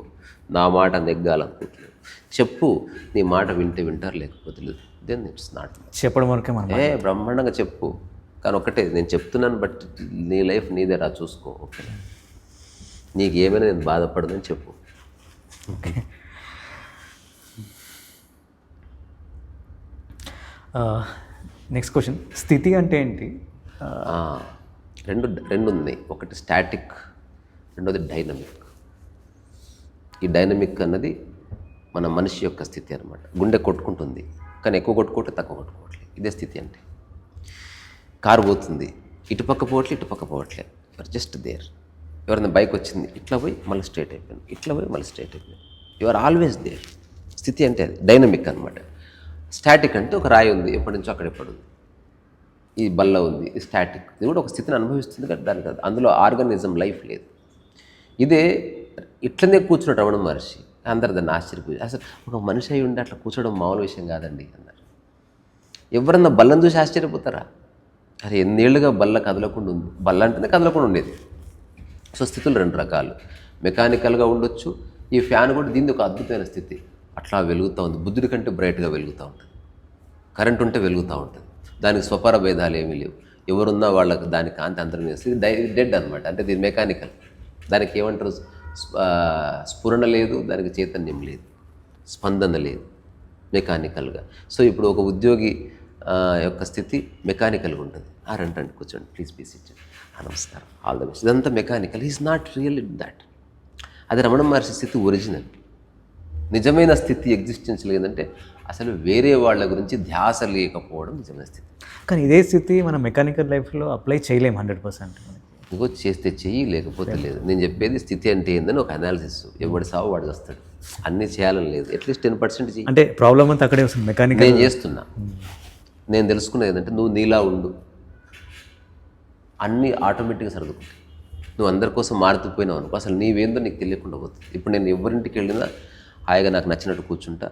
నా మాట నెగ్గాలనుకుంటున్నాను, చెప్పు, నీ మాట వింటారు, లేకపోతే లేదు. దెన్ ఇట్స్ నాట్ చెప్పడం వరకే మనం బ్రహ్మాండంగా చెప్పు. కానీ ఒకటే నేను చెప్తున్నాను, బట్ నీ లైఫ్ నీదే రా, చూసుకో. ఓకే, నీకు ఏమైనా నేను బాధపడదని చెప్పు. ఓకే. నెక్స్ట్ క్వశ్చన్, స్థితి అంటే ఏంటి? రెండు ఉన్నాయి. ఒకటి స్టాటిక్, రెండోది డైనమిక్. ఈ డైనమిక్ అన్నది మన మనిషి యొక్క స్థితి అనమాట. గుండె కొట్టుకుంటుంది, కానీ ఎక్కువ కొట్టుకోవట్లేదు, తక్కువ కొట్టుకోవట్లేదు. ఇదే స్థితి అంటే. కారు పోతుంది, ఇటుపక్క పోవట్లేదు, ఇటుపక్క పోవట్లేదు, యువర్ జస్ట్ దేర్. ఎవరైనా బైక్ వచ్చింది, ఇట్లా పోయి మళ్ళీ స్ట్రైట్ అయిపోయింది, ఇట్లా పోయి మళ్ళీ స్ట్రైట్ అయిపోయింది. Your always there. స్థితి అంటే అది డైనమిక్ అనమాట. స్టాటిక్ అంటే ఒక రాయి ఉంది, ఎప్పటి నుంచో అక్కడ పడుంది. ఈ బల్ల ఉంది, ఇది స్టాటిక్. ఇది కూడా ఒక స్థితిని అనుభవిస్తుంది కదా, దానికి అందులో ఆర్గానిజం లైఫ్ లేదు. ఇదే ఇట్లనే కూర్చున్నాడు రమణ మహర్షి. అందరు దాన్ని ఆశ్చర్యపోయి, అసలు ఒక మనిషి అయి ఉండి అట్లా కూర్చోవడం మామూలు విషయం కాదండి అన్నారు. ఎవరన్నా బల్లను చూసి ఆశ్చర్యపోతారా? అరే ఎన్నేళ్ళుగా బల్ల కదలకుండా ఉంది. బల్ల అంటేనే కదలకుండా ఉండేది. సో స్థితులు 2 రకాలు. మెకానికల్గా ఉండొచ్చు. ఈ ఫ్యాన్ కూడా దీన్ని ఒక అద్భుతమైన స్థితి. అట్లా వెలుగుతూ ఉంది, బుద్ధుడి కంటే బ్రైట్గా వెలుగుతూ ఉంటుంది. కరెంట్ ఉంటే వెలుగుతూ ఉంటుంది. దానికి స్వపర భేదాలు ఏమీ లేవు. ఎవరున్నా వాళ్ళకి దాని కాంతి అంతర్వేస్తుంది. ఇది డెడ్ అనమాట. అంటే ఇది మెకానికల్. దానికి ఏమంటారు, స్ఫురణ లేదు, దానికి చైతన్యం లేదు, స్పందన లేదు, మెకానికల్గా. సో ఇప్పుడు ఒక ఉద్యోగి యొక్క స్థితి మెకానికల్గా ఉంటుంది. రండి కూర్చోండి, ప్లీజ్ ప్లీజ్ ఇచ్చండి, నమస్కారం, ఆల్ ద బెస్ట్. ఇదంతా mechanical. Is not real in that. అది రమణ మహర్షి స్థితి ఒరిజినల్. నిజమైన స్థితి ఎగ్జిస్టెన్షియల్ ఏంటంటే అసలు వేరే వాళ్ళ గురించి ధ్యాస లేకపోవడం నిజమైన స్థితి. కానీ ఇదే స్థితి మనం మెకానికల్ లైఫ్లో అప్లై చేయలేము 100%. ఇంకో చేస్తే చెయ్యి, లేకపోతే లేదు. నేను చెప్పేది స్థితి అంటే ఏందని ఒక అనాలిసిస్. ఎవడి సావు వాడు వస్తాడు. అన్నీ చేయాలని లేదు, అట్లీస్ట్ 10% చెయ్యి. అంటే ప్రాబ్లం అంతా అక్కడే వస్తుంది. మెకానికల్ నేను చేస్తున్నా. నేను తెలుసుకునేది ఏంటంటే నువ్వు నీలా ఉండు, అన్నీ ఆటోమేటిక్గా సర్దుకుంటాయి. నువ్వు అందరి కోసం మారుతుపోయినావు అనుకో, అసలు నీవేందో నీకు తెలియకుండా పోతుంది. ఇప్పుడు నేను ఎవరింటికి వెళ్ళినా హాయిగా నాకు నచ్చినట్టు కూర్చుంటా.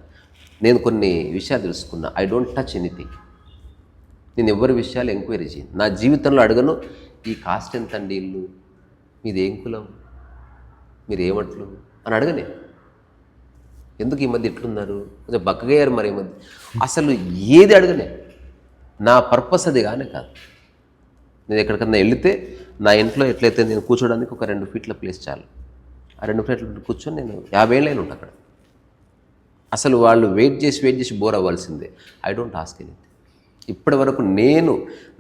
నేను కొన్ని విషయాలు తెలుసుకున్నా. I don't touch anything. నేను ఎవరి విషయాలు ఎంక్వైరీ చేయను. నా జీవితంలో అడగను, ఈ కాస్ట్ ఎంత అండి, ఇల్లు మీది, ఏం కులం, మీరు ఏమట్లు అని అడగనే. ఎందుకు ఈ మధ్య ఎట్లున్నారు, కొంచెం బక్కగయ్యారు మరి ఈ మధ్య. అసలు ఏది అడగలే. నా పర్పస్ అది కానీ కాదు. నేను ఎక్కడికన్నా వెళితే నా ఇంట్లో ఎట్లయితే నేను కూర్చోడానికి ఒక 2 ఫీట్ల ప్లేస్ చాలు. ఆ 2 ఫీట్ల కూర్చొని నేను 50 ఏళ్ళైనా ఉంటాను అక్కడ. అసలు వాళ్ళు వెయిట్ చేసి బోర్ అవ్వాల్సిందే. I don't ask anything. ఇప్పటి వరకు నేను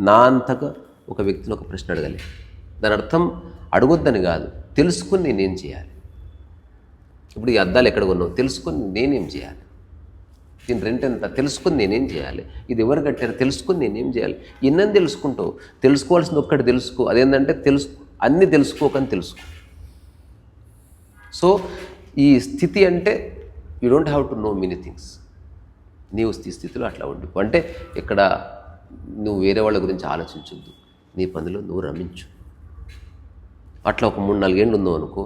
నా అంతగా ఒక వ్యక్తిని ఒక ప్రశ్న అడగలే. దాని అర్థం అడగొద్దని కాదు, తెలుసుకుని నేనేం చేయాలి. ఇప్పుడు ఈ అద్దాలు ఎక్కడ కొన్నావు తెలుసుకుని నేనేం చేయాలి, దీని రెంట్ ఎంత తెలుసుకుని నేనేం చేయాలి, ఇది ఎవరు కట్టారు తెలుసుకుని నేనేం చేయాలి. ఇన్నని తెలుసుకుంటావు. తెలుసుకోవాల్సింది ఒక్కటి తెలుసుకో, అదేంటంటే అన్నీ తెలుసుకోకని తెలుసుకో. సో ఈ స్థితి అంటే you don't have to know many things. నీవు స్థితిలో అట్లా ఉండిపో. అంటే ఇక్కడ నువ్వు వేరే వాళ్ళ గురించి ఆలోచించొద్దు, నీ పనిలో నువ్వు రమించు. అట్లా ఒక 3-4 ఏళ్ళు ఉందో అనుకో,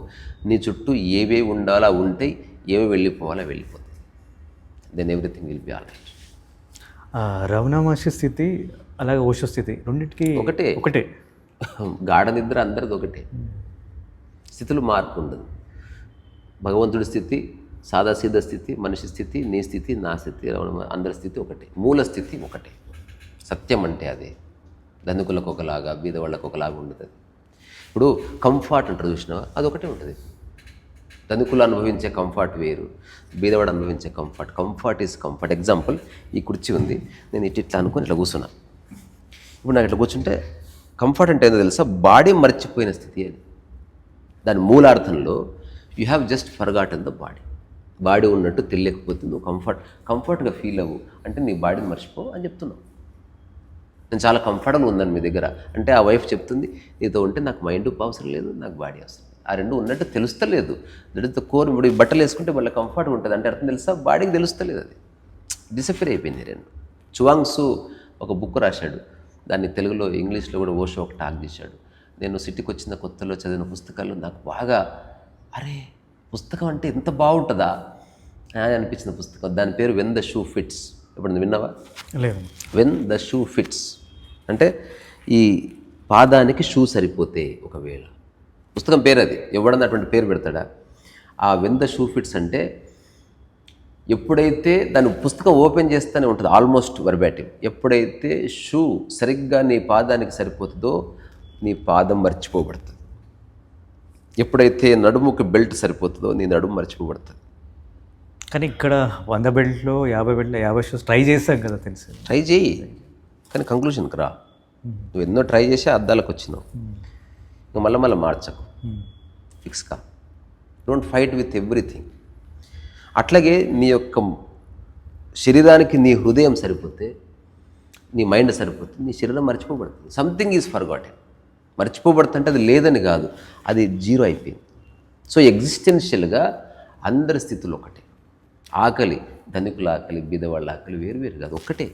నీ చుట్టూ ఏవేవి ఉండాలా ఉంటాయి, ఏవి వెళ్ళిపోవాలా వెళ్ళిపోతాయి. Then everything will be all right. Ramana Maharshi స్థితి అలాగే ఓషో స్థితి రెండింటికి ఒకటే. గాఢ నిద్ర అందరిది ఒకటే. స్థితులు మార్పు ఉండదు. భగవంతుడి స్థితి, సాదాసీదా స్థితి, మనిషి స్థితి, నీ స్థితి, నా స్థితి, అందరి స్థితి ఒకటే. మూల స్థితి ఒకటే. సత్యం అంటే అదే. ధనికులకు ఒకలాగా, బీద వాళ్ళకు ఒకలాగా ఉండదు. ఇప్పుడు కంఫర్ట్ అంటారు చూసినావా, అదొకటే ఉంటుంది. ధనికులు అనుభవించే కంఫర్ట్ వేరు, బీదవాడు అనుభవించే comfort. Comfort is comfort. Example, ఈ కుర్చీ ఉంది, నేను ఇట్లా అనుకుని ఇట్లా కూర్చున్నా. ఇప్పుడు నాకు ఇట్లా కూర్చుంటే కంఫర్ట్ అంటే ఏందో తెలుసా, బాడీ మర్చిపోయిన స్థితి అది. దాని మూలార్థంలో you have just forgotten the body. Body ఉన్నట్టు తెలియకపోతే నువ్వు కంఫర్ట్గా ఫీల్ అవ్వు అంటే నీ బాడీని మర్చిపో అని చెప్తున్నావు. నేను చాలా కంఫర్టబుల్ ఉందని మీ దగ్గర అంటే ఆ వైఫ్ చెప్తుంది, నీతో ఉంటే నాకు మైండ్ అవసరం లేదు, నాకు బాడీ అవసరం. ఆ రెండు ఉన్నట్టు తెలుస్తలేదు. That is the core. ఇప్పుడు ఈ బట్టలు వేసుకుంటే మళ్ళీ కంఫర్ట్గా ఉంటుంది అంటే అర్థం తెలుసా, బాడీకి తెలుస్తలేదు. అది డిసఫియర్ అయిపోయింది. రెండు చువాంగ్సు ఒక బుక్ రాశాడు, దాన్ని తెలుగులో ఇంగ్లీష్లో కూడా ఓషో ఒక టాక్ తీశాడు. నేను సిటీకి వచ్చిన కొత్తలో చదివిన పుస్తకాల్లో నాకు బాగా అరే పుస్తకం అంటే ఎంత బాగుంటుందా అని అనిపించిన పుస్తకం. దాని పేరు వెన్ ద షూ ఫిట్స్. ఇప్పుడు విన్నావా? లేదు. వెన్ ద షూ ఫిట్స్ అంటే ఈ పాదానికి షూ సరిపోతే ఒకవేళ, పుస్తకం పేరు అది. ఎవడన్నా అటువంటి పేరు పెడతాడా? ఆ వెన్ ద షూ ఫిట్స్ అంటే ఎప్పుడైతే దాని పుస్తకం ఓపెన్ చేస్తూనే ఉంటుంది ఆల్మోస్ట్ వర్బాటిం. ఎప్పుడైతే షూ సరిగ్గా నీ పాదానికి సరిపోతుందో నీ పాదం మర్చిపోబడుతుంది. ఎప్పుడైతే నడుముకి బెల్ట్ సరిపోతుందో నీ నడుము మర్చిపోబడుతుంది. కానీ ఇక్కడ 100 బెల్ట్లో 50 బెల్ట్లో 50 షూస్ ట్రై చేస్తాం కదా, తెలుసు. ట్రై చేయి కానీ కంక్లూషన్కి రా. నువ్వు ఎన్నో ట్రై చేసి అద్దాలకు వచ్చినావు, ఇంకా మళ్ళీ మార్చకు, ఫిక్స్ కా. Don't fight with everything. అట్లాగే నీ యొక్క శరీరానికి నీ హృదయం సరిపోతే, నీ మైండ్ సరిపోతే నీ శరీరం మర్చిపోబడుతుంది. Something is forgotten. మర్చిపోబడుతుంటే అది లేదని కాదు, అది జీరో అయిపోయింది. సో ఎగ్జిస్టెన్షియల్గా అందరి స్థితులు ఒకటే. ఆకలి, ధనికుల ఆకలి, బీదవాళ్ళ ఆకలి వేరు కాదు, ఒక్కటే.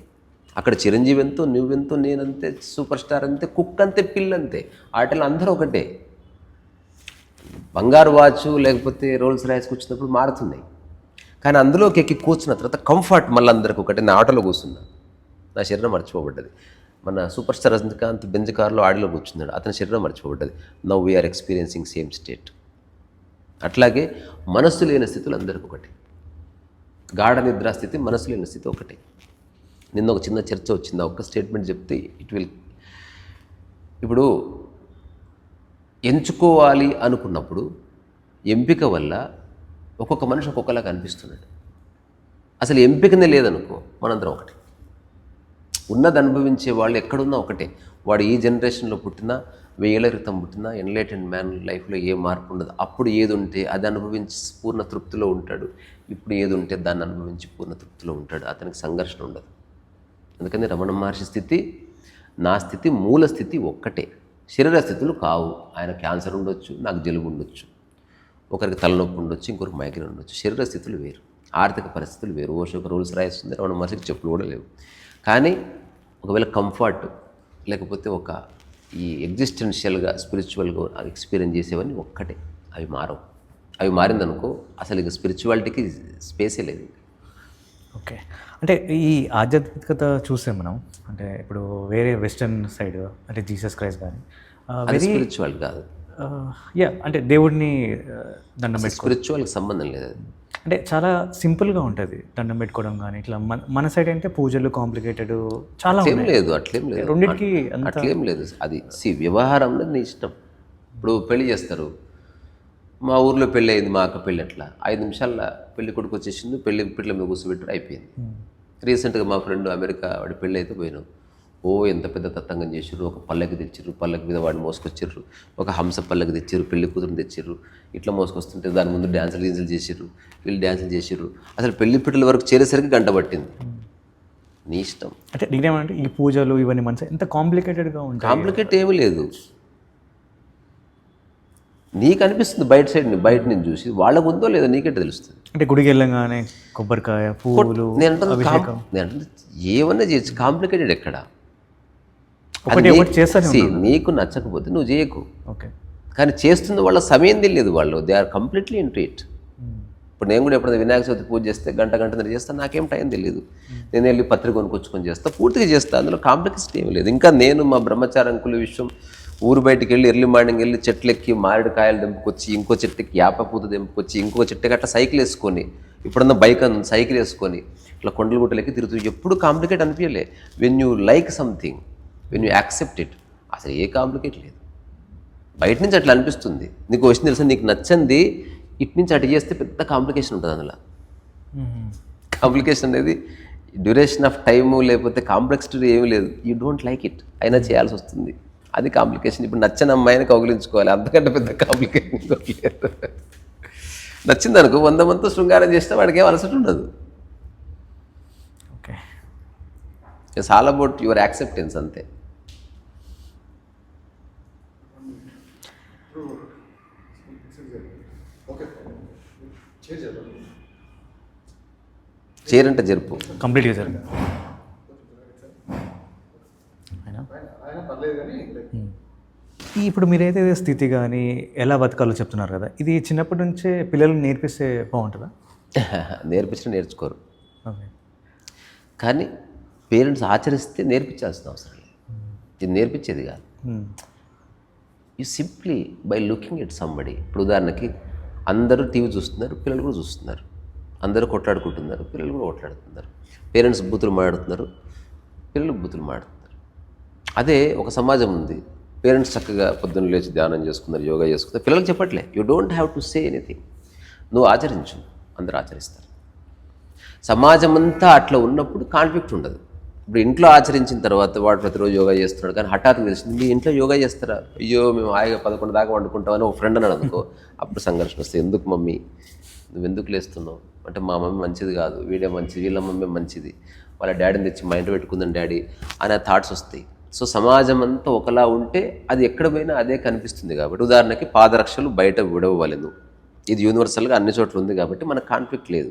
అక్కడ చిరంజీవి ఎంతో, నువ్వెంతో, నేనంతే, సూపర్ స్టార్ అంతే, కుక్ అంతే, పిల్లంతే, ఆటలు అందరూ ఒకటే. బంగారు వాచ్ లేకపోతే రోల్స్ రాయిస్కి వచ్చినప్పుడు మారుతున్నాయి, కానీ అందులోకి ఎక్కి కూర్చున్న తర్వాత కంఫర్ట్ మళ్ళీ అందరికి ఒకటే. నా ఆటోలో కూర్చున్నా, నా శరీరం మర్చిపోబడ్డది. మన సూపర్ స్టార్ రజనీకాంత్ బెంజ్ కార్లో ఆడిలో కూర్చున్నాడు, అతని శరీరం మర్చిపోబడ్డది. Now we are experiencing same state. అట్లాగే మనస్సు లేని స్థితులు అందరికి ఒకటి. గాఢ నిద్రా స్థితి, మనసు లేని స్థితి ఒకటే. నిన్న ఒక చిన్న చర్చ వచ్చింది, ఒక్క స్టేట్మెంట్ చెప్తే ఇట్ విల్. ఇప్పుడు ఎంచుకోవాలి అనుకున్నప్పుడు ఎంపిక వల్ల ఒక్కొక్క మనిషి ఒక్కొక్కలాగా అనిపిస్తున్నాడు. అసలు ఎంపికనే లేదనుకో, మనందరం ఒకటి. ఉన్నది అనుభవించే వాళ్ళు ఎక్కడున్నా ఒకటే. వాడు ఈ జనరేషన్లో పుట్టినా, 1000 ఏళ్ల క్రితం పుట్టినా, ఎన్లైటెండ్ మ్యాన్ లైఫ్లో ఏ మార్పు ఉండదు. అప్పుడు ఏది ఉంటే అది అనుభవించి పూర్ణ తృప్తిలో ఉంటాడు, ఇప్పుడు ఏది ఉంటే దాన్ని అనుభవించి పూర్ణ తృప్తిలో ఉంటాడు. అతనికి సంఘర్షణ ఉండదు. అందుకని రమణ మహర్షి స్థితి, నా స్థితి, మూల స్థితి ఒక్కటే. శరీర స్థితులు కావు. ఆయన క్యాన్సర్ ఉండొచ్చు, నాకు జలుబు ఉండొచ్చు, ఒకరికి తలనొప్పి ఉండొచ్చు, ఇంకొకరికి మైగ్రేన్ ఉండొచ్చు. శరీర స్థితులు వేరు, ఆర్థిక పరిస్థితులు వేరు. ఓషోక రూల్స్ రాయిస్తుంది, రమణ మహర్షికి చెప్పులు కూడా లేవు. కానీ ఒకవేళ కంఫర్ట్ లేకపోతే ఒక ఈ ఎగ్జిస్టెన్షియల్గా స్పిరిచువల్గా ఎక్స్పీరియన్స్ చేసేవన్నీ ఒక్కటే. అవి మారవు. అవి మారిందనుకో అసలు ఇక స్పిరిచువాలిటీకి స్పేసే లేదు. ఓకే, అంటే ఈ ఆధ్యాత్మికత చూస్తే మనం, అంటే ఇప్పుడు వేరే వెస్టర్న్ సైడ్ అంటే జీసస్ క్రైస్ట్ కానీ అది స్పిరిచువల్ కాదు. అంటే దేవుడిని దండం స్పిరిచువల్కి సంబంధం లేదు. అది అంటే చాలా సింపుల్గా ఉంటుంది దండం పెట్టుకోవడం కానీ ఇట్లా మన సైడ్ అంటే పూజలు కాంప్లికేటెడ్ చాలా అట్లేం లేదు, అట్లేం లేదు, రెండింటికి అట్లేం లేదు. అది వ్యవహారం అనేది నీ ఇష్టం. ఇప్పుడు పెళ్లి చేస్తారు, మా ఊర్లో పెళ్ళి అయింది, మా అక్క పెళ్ళి అట్లా 5 నిమిషాల్లో పెళ్లి కొడుకు వచ్చేసింది, పెళ్లి పిట్ల మీద కూర్చోబెట్టారు, అయిపోయింది. రీసెంట్గా మా ఫ్రెండ్ అమెరికా వాడి పెళ్ళి అయితే పోయినాం. ఓ ఎంత పెద్ద తత్తంగం చేసిర్రు, ఒక పల్లకి తెచ్చిర్రు, పల్లకి మీద వాడిని మోసుకొచ్చిర్రు, ఒక హంస పల్లకి తెచ్చిర్రు, పెళ్లి కూతురుని తెచ్చిర్రు, ఇట్లా మోసుకొస్తుంటే దాని ముందు డ్యాన్సులు చేసిర్రు, వీళ్ళు డ్యాన్సులు చేసిర్రు. అసలు పెళ్లి పిట్టల వరకు చేరేసరికి గంట పట్టింది. నీ ఇష్టం. అంటే నేనేమంటే ఈ పూజలు ఇవన్నీ మన ఎంత కాంప్లికేటెడ్గా ఉంటాయి. కాంప్లికేట్ ఏమీ లేదు. నీకు అనిపిస్తుంది బయట నేను చూసి, వాళ్ళకు ఉందో లేదో నీకంటే తెలుస్తుంది. అంటే గుడికి వెళ్ళంగానే కొబ్బరికాయ పువ్వులు నేను ఏమన్నా చేయొచ్చు, కాంప్లికేటెడ్ ఎక్కడ. చేస్తాను నీకు నచ్చకపోతే నువ్వు చేయకు. ఓకే, కానీ చేస్తున్న వాళ్ళ సమయం తెలియదు, వాళ్ళు they are completely into it. ఇప్పుడు నేను కూడా ఎప్పుడైనా వినాయక చవితి పూజ చేస్తే గంటన్నర చేస్తాను, నాకేం టైం తెలియదు. నేను వెళ్ళి పత్రిక కొనుక్కొచ్చుకొని చేస్తాను, పూర్తిగా చేస్తాను, అందులో కాంప్లికేషన్ ఏమీ లేదు. ఇంకా నేను మా బ్రహ్మచారి అంకుల విషయం ఊరు బయటికి వెళ్ళి ఎర్లీ మార్నింగ్ వెళ్ళి చెట్లు ఎక్కి మామిడి కాయలు తెంపుకొచ్చి, ఇంకో చెట్టుకి యాప పూత తెంపుకొచ్చి, ఇంకో చెట్టుకి అట్లా సైకిల్ వేసుకొని, ఇప్పుడన్నా బైక్ సైకిల్ వేసుకొని ఇట్లా కొండలు గుట్టలు ఎక్కి తిరుగుతూ ఎప్పుడు కాంప్లికేట్ అనిపించలే. When you like something, when you accept it, అసలు ఏ కాంప్లికేట్ లేదు. బయట నుంచి అట్లా అనిపిస్తుంది. నీకు వచ్చింది తెలుసా, నీకు నచ్చంది ఇటు నుంచి అటు చేస్తే పెద్ద కాంప్లికేషన్ ఉంటుంది. అందులో కాంప్లికేషన్ అనేది డ్యూరేషన్ ఆఫ్ టైము, లేకపోతే కాంప్లెక్సిటీ ఏమీ లేదు. యూ డోంట్ లైక్ ఇట్, అయినా చేయాల్సి వస్తుంది, అది కాంప్లికేషన్. ఇప్పుడు నచ్చని అమ్మాయిని కౌగిలించుకోవాలి, అంతకంటే పెద్ద కాంప్లికేషన్ లేదు. నచ్చింది అనుకో 100 మందితో శృంగారం చేస్తే వాడికి ఏం అలసట ఉండదు. Okay, it's all about your acceptance, అంతే. చేరంటే జరుపు కంప్లీట్గా సార్. ఇప్పుడు మీరైతే స్థితి కానీ ఎలా బతకాలో చెప్తున్నారు కదా, ఇది చిన్నప్పటి నుంచే పిల్లలకు నేర్పిస్తే బాగుంటుందా? నేర్పించిన నేర్చుకోరు, ఓకే, కానీ పేరెంట్స్ ఆచరిస్తే నేర్పించాల్సిన అవసరం లేదు. ఇది నేర్పించేది కాదు. You simply by looking at somebody. ఇప్పుడు ఉదాహరణకి అందరూ టీవీ చూస్తున్నారు, పిల్లలు కూడా చూస్తున్నారు. అందరూ కొట్లాడుకుంటున్నారు, పిల్లలు కూడా కొట్లాడుతున్నారు. పేరెంట్స్ బూతులు మాట్లాడుతున్నారు, పిల్లలు బూతులు మాట్లాడుతున్నారు. అదే ఒక సమాజం ఉంది, పేరెంట్స్ చక్కగా పొద్దున్న లేచి ధ్యానం చేసుకున్నారు, యోగా చేసుకున్నారు, పిల్లలకు చెప్పట్లే. You don't have to say anything, నువ్వు ఆచరించు, అందరూ ఆచరిస్తారు. సమాజం అంతా అట్లా ఉన్నప్పుడు కాన్ఫ్లిక్ట్ ఉండదు. ఇప్పుడు ఇంట్లో ఆచరించిన తర్వాత వాడు ప్రతిరోజు యోగా చేస్తున్నాడు, కానీ హఠాత్తుగా తెలిసింది మీ ఇంట్లో యోగా చేస్తారా, అయ్యో మేము హాయిగా 11 దాకా వండుకుంటామని ఒక ఫ్రెండ్ అన్నాడు అనుకో, అప్పుడు సంఘర్షణ వస్తే, ఎందుకు మమ్మీ నువ్వు ఎందుకు లేస్తున్నావు అంటే, మా మమ్మీ మంచిది కాదు, వీడే మంచిది, వీళ్ళ మమ్మీ మంచిది, వాళ్ళ డాడీని తెచ్చి మా ఇంటి పెట్టుకుందని డాడీ అనే థాట్స్ వస్తాయి. సో సమాజం అంతా ఒకలా ఉంటే అది ఎక్కడ పోయినా అదే కనిపిస్తుంది. కాబట్టి ఉదాహరణకి పాదరక్షలు బయట విడవలేదు, ఇది యూనివర్సల్గా అన్ని చోట్ల ఉంది కాబట్టి మనకు కాన్ఫ్లిక్ట్ లేదు.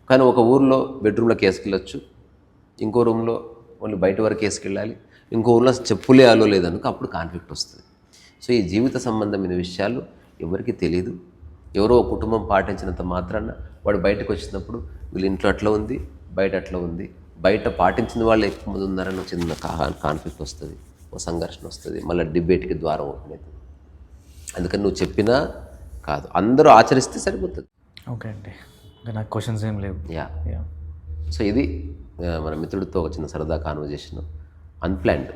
కానీ ఒక ఊర్లో బెడ్రూమ్లోకి వేసుకెళ్ళొచ్చు, ఇంకో రూమ్లో ఓన్లీ బయట వరకు వేసుకెళ్ళాలి, ఇంకో ఊర్లో చెప్పులే ఆలో లేదనుకో అప్పుడు కాన్ఫ్లిక్ట్ వస్తుంది. సో ఈ జీవిత సంబంధమైన విషయాలు ఎవరికి తెలియదు. ఎవరో కుటుంబం పాటించినంత మాత్రాన వాడు బయటకు వచ్చినప్పుడు వీళ్ళ ఇంట్లో అట్లా ఉంది, బయట అట్లా ఉంది, బయట పాటించిన వాళ్ళు ఎక్కువ మంది ఉన్నారని చిన్న కాన్ఫ్లిక్ట్ వస్తుంది, ఓ సంఘర్షణ వస్తుంది, మళ్ళీ డిబేట్కి ద్వారం ఓపెన్ అవుతుంది. అందుకని నువ్వు చెప్పినా కాదు, అందరూ ఆచరిస్తే సరిపోతుంది. ఓకే అండి, నాకు క్వశ్చన్స్ ఏం లేవు. యా, సో ఇది మన మిత్రుడితో ఒక చిన్న సరదా కాన్వర్జేషన్, అన్ప్లాన్డ్.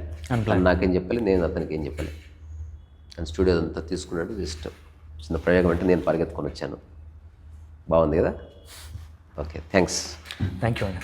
నాకేం చెప్పాలి, నేను అతనికి ఏం చెప్పాలి. నేను స్టూడియో అంతా తీసుకున్నాడు, జస్ట్ చిన్న ప్రయోగం అంటే నేను పరిగెత్తుకొని వచ్చాను. బాగుంది కదా? ఓకే, థ్యాంక్ యూ అండి.